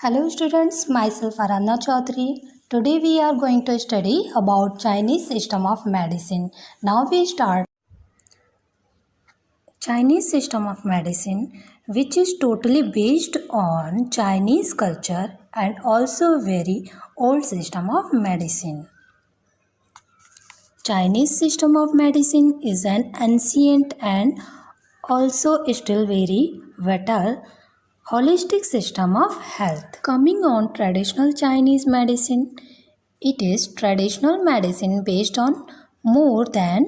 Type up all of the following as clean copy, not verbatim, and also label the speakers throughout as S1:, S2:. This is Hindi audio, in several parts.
S1: Hello students, myself Aradhna Chaudhary. Today we are going to study about Chinese system of medicine. Now we start Chinese system of medicine, which is totally based on Chinese culture and also very old system of medicine. Chinese system of medicine is an ancient and also still very vital holistic system of health. Coming on traditional Chinese medicine, it is traditional medicine based on more than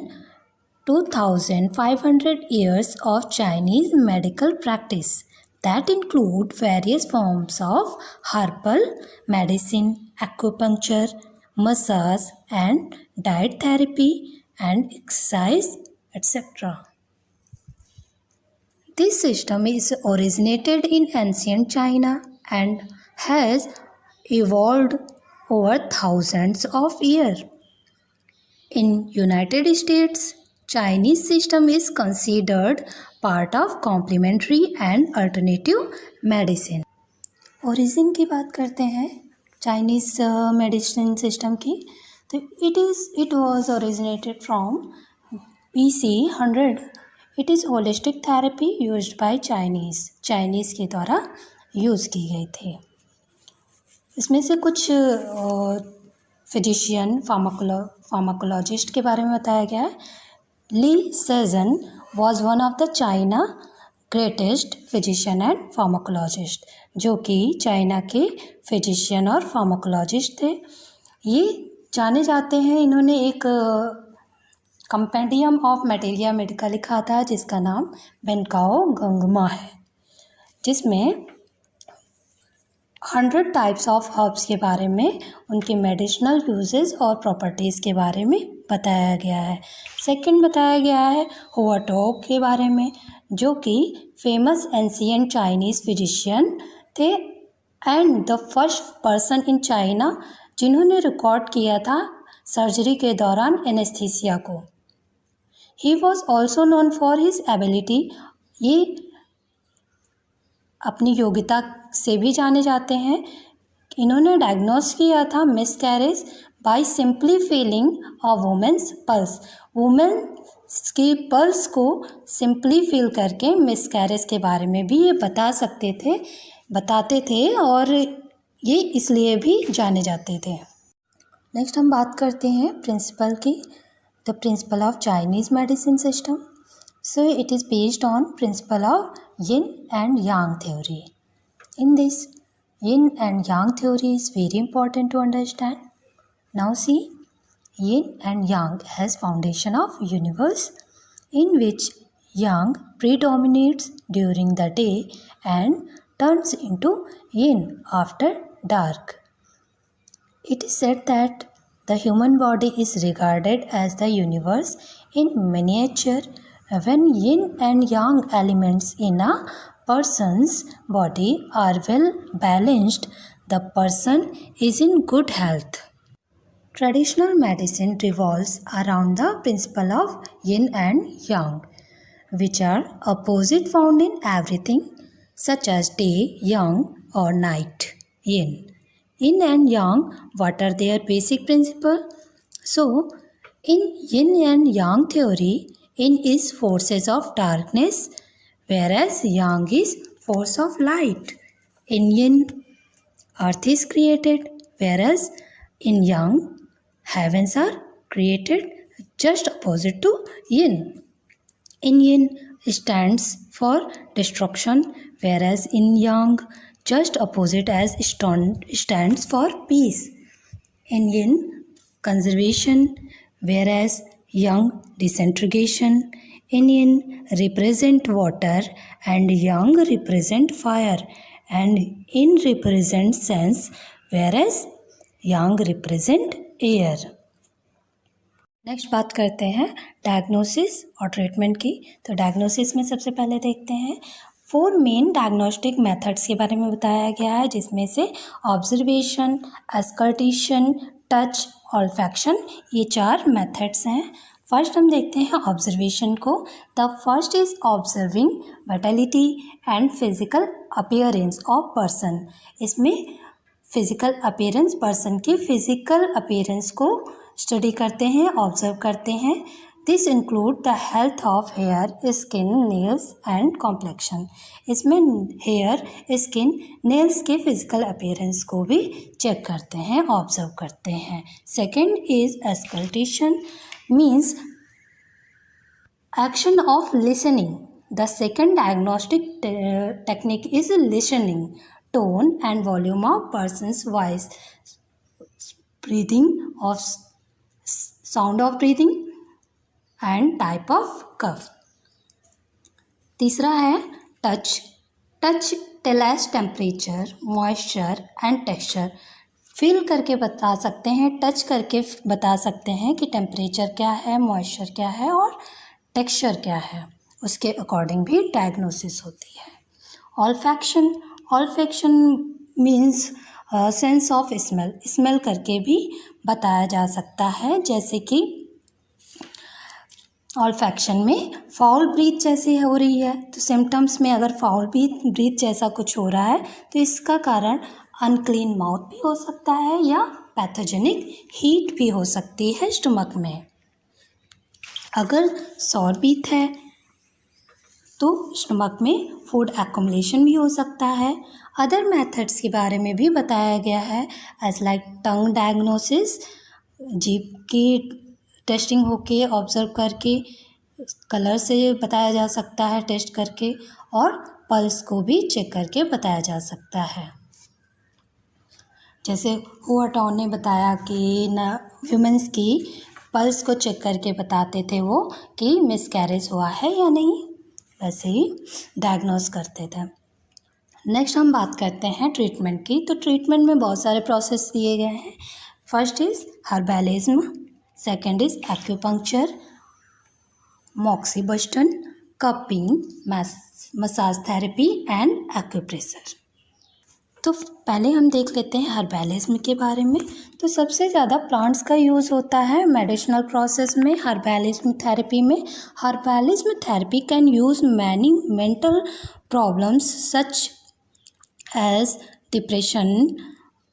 S1: 2500 years of Chinese medical practice that include various forms of herbal medicine, acupuncture, massage and diet therapy and exercise, etc. This system is originated in ancient China and has evolved over thousands of years. In United States, Chinese system is considered part of complementary and alternative medicine. Origin की बात करते हैं चाइनीज मेडिसिन सिस्टम की, तो it was originated from BC 100. It is holistic therapy used by Chinese के द्वारा यूज़ की गई थी. इसमें से कुछ फिजिशियन फार्माकोलॉजिस्ट के बारे में बताया गया है. Li Shizhen was one of the China greatest physician and pharmacologist, जो कि चाइना के फिजिशियन और फार्माकोलॉजिस्ट थे. ये जाने जाते हैं, इन्होंने एक कंपेंडियम ऑफ मटेरिया मेडिका लिखा था जिसका नाम बेनकाओ गंगमा है, जिसमें 100 टाइप्स ऑफ हर्ब्स के बारे में, उनके मेडिसिनल यूजेस और प्रॉपर्टीज़ के बारे में बताया गया है. सेकंड बताया गया है हुआटो के बारे में, जो कि फेमस एंशिएंट चाइनीज़ फिजिशियन थे and the first person in China जिन्होंने रिकॉर्ड किया था सर्जरी के दौरान एनेस्थीसिया को. He was also known for his ability, ये अपनी योग्यता से भी जाने जाते हैं. इन्होंने डायग्नोस किया था miscarriage by simply feeling a women's pulse. Women's की पल्स को सिंपली फील करके मिसकैरेज के बारे में भी ये बताते थे और ये इसलिए भी जाने जाते थे. नेक्स्ट हम बात करते हैं प्रिंसिपल की. The principle of Chinese medicine system. So it is based on principle of yin and yang theory. In this, yin and yang theory is very important to understand. Now see, yin and yang as foundation of universe, in which yang predominates during the day and turns into yin after dark. It is said that the human body is regarded as the universe in miniature. When yin and yang elements in a person's body are well balanced, the person is in good health. Traditional medicine revolves around the principle of yin and yang, which are opposite found in everything, such as day, yang, or night, yin. Yin and yang, what are their basic principle? So, in yin and yang theory, yin is forces of darkness, whereas yang is force of light. In yin, earth is created, whereas in yang, heavens are created, just opposite to yin. In yin stands for destruction, whereas in yang, just opposite as stands for peace. In yin, conservation, whereas yang, disintegration. In yin represent water and yang represent fire, and yin represent sense, whereas yang represent air. Next बात करते हैं डायग्नोसिस और ट्रीटमेंट की. तो डायग्नोसिस में सबसे पहले देखते हैं 4 मेन डायग्नोस्टिक मेथड्स के बारे में बताया गया है, जिसमें से ऑब्जर्वेशन, अस्कल्टेशन, टच, ऑल्फैक्शन, ये 4 मेथड्स हैं. फर्स्ट हम देखते हैं ऑब्जर्वेशन को। The first is observing vitality and physical appearance of person. इसमें फिजिकल अपीयरेंस, पर्सन की फिजिकल अपीयरेंस को स्टडी करते हैं, ऑब्जर्व करते हैं। This include the health of hair, skin, nails and complexion. इसमें हेयर, स्किन, नेल्स के फिजिकल अपीयरेंस को भी चेक करते हैं, ऑब्जर्व करते हैं। Second is auscultation, means action of listening. The second diagnostic technique is listening. Tone and volume of person's voice, breathing of sound of breathing and type of cough. तीसरा है touch. Touch tells temperature, moisture and texture. Feel करके बता सकते हैं, टच करके बता सकते हैं कि टेम्परेचर क्या है, मॉइस्चर क्या है और टेक्सचर क्या है। उसके अकॉर्डिंग भी डायग्नोसिस होती है। Olfaction, olfaction means sense of smell, smell करके भी बताया जा सकता है। जैसे कि ऑल्फैक्शन में फाउल ब्रीथ जैसे हो रही है, तो सिम्टम्स में अगर फाउल ब्रीथ जैसा कुछ हो रहा है तो इसका कारण अनक्लीन माउथ भी हो सकता है या पैथोजेनिक हीट भी हो सकती है स्टमक में। अगर सॉर ब्रीथ है तो स्टमक में फूड एक्युमुलेशन भी हो सकता है। अदर मेथड्स के बारे में भी बताया गया है, एज लाइक टंग डायग्नोसिस, जीभ की टेस्टिंग होके ऑब्जर्व करके, कलर से बताया जा सकता है टेस्ट करके, और पल्स को भी चेक करके बताया जा सकता है। जैसे हुआटॉन ने बताया कि ह्यूमंस की पल्स को चेक करके बताते थे वो कि मिसकैरेज हुआ है या नहीं, वैसे ही डायग्नोस करते थे। नेक्स्ट हम बात करते हैं ट्रीटमेंट की। तो ट्रीटमेंट में बहुत सारे प्रोसेस दिए गए हैं। First is herbalism, second is acupuncture, moxibustion, cupping, massage therapy and acupressure. तो पहले हम देख लेते हैं हर्बैलिज्म के बारे में। तो सबसे ज़्यादा प्लांट्स का यूज़ होता है मेडिसिनल प्रोसेस में, हर्बैलिज्म थेरेपी में। Herbalism therapy can use many mental problems such as depression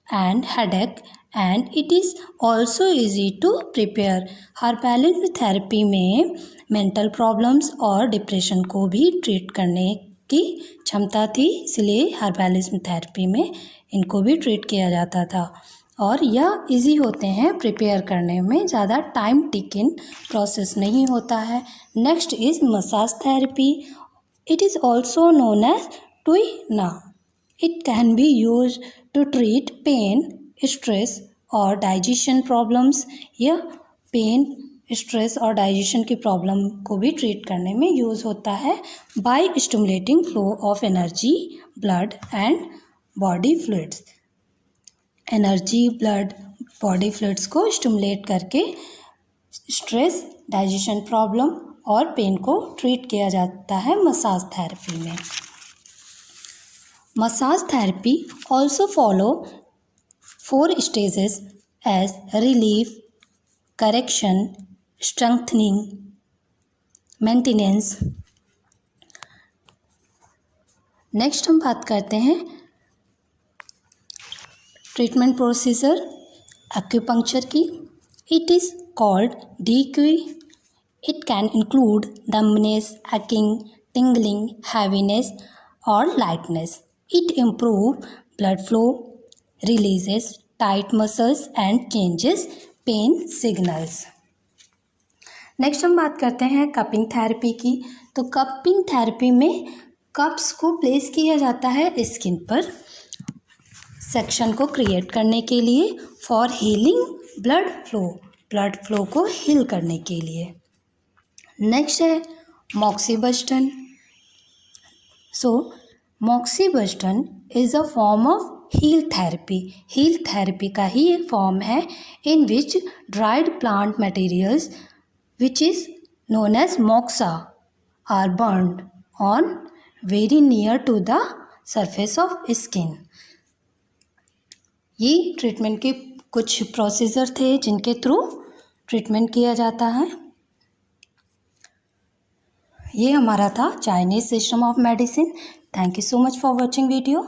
S1: and headache and it is also easy to prepare. Herbalism therapy में मेंटल प्रॉब्लम्स और डिप्रेशन को भी ट्रीट करने की क्षमता थी, इसलिए हर्बैलिज्म थेरेपी में इनको भी ट्रीट किया जाता था और यह इजी होते हैं प्रिपेयर करने में, ज़्यादा टाइम टेकिंग प्रोसेस नहीं होता है। Next is massage therapy, it is also known as tuina. It can be use to treat pain, stress और डाइजेशन प्रॉब्लम्स। यह पेन, स्ट्रेस और डाइजेशन की प्रॉब्लम को भी ट्रीट करने में यूज़ होता है by stimulating flow of energy, blood and body fluids. Energy, blood, body fluids को स्टिमुलेट करके स्ट्रेस, डाइजेशन प्रॉब्लम और पेन को ट्रीट किया जाता है मसाज थेरेपी में। Massage therapy also follow 4 stages as relief, correction, strengthening, maintenance. Next हम बात करते हैं ट्रीटमेंट प्रोसीजर एक्यूपंक्चर की। It is called DQ। It can include numbness, aching, tingling, heaviness और lightness. It improve blood flow, releases tight muscles and changes pain signals. Next हम बात करते हैं कपिंग थेरेपी की। तो कपिंग थेरेपी में कप्स को प्लेस किया जाता है स्किन पर सेक्शन को क्रिएट करने के लिए, फॉर हीलिंग ब्लड फ्लो को हील करने के लिए। नेक्स्ट है moxibustion. So moxibustion is a form of heal therapy. Heal therapy का ही एक फॉर्म है in which dried plant materials which is known as moxa are burned on very near to the surface of skin। ये ट्रीटमेंट के कुछ प्रोसीजर थे जिनके थ्रू ट्रीटमेंट किया जाता है। ये हमारा था Chinese system of medicine. Thank you so much for watching video.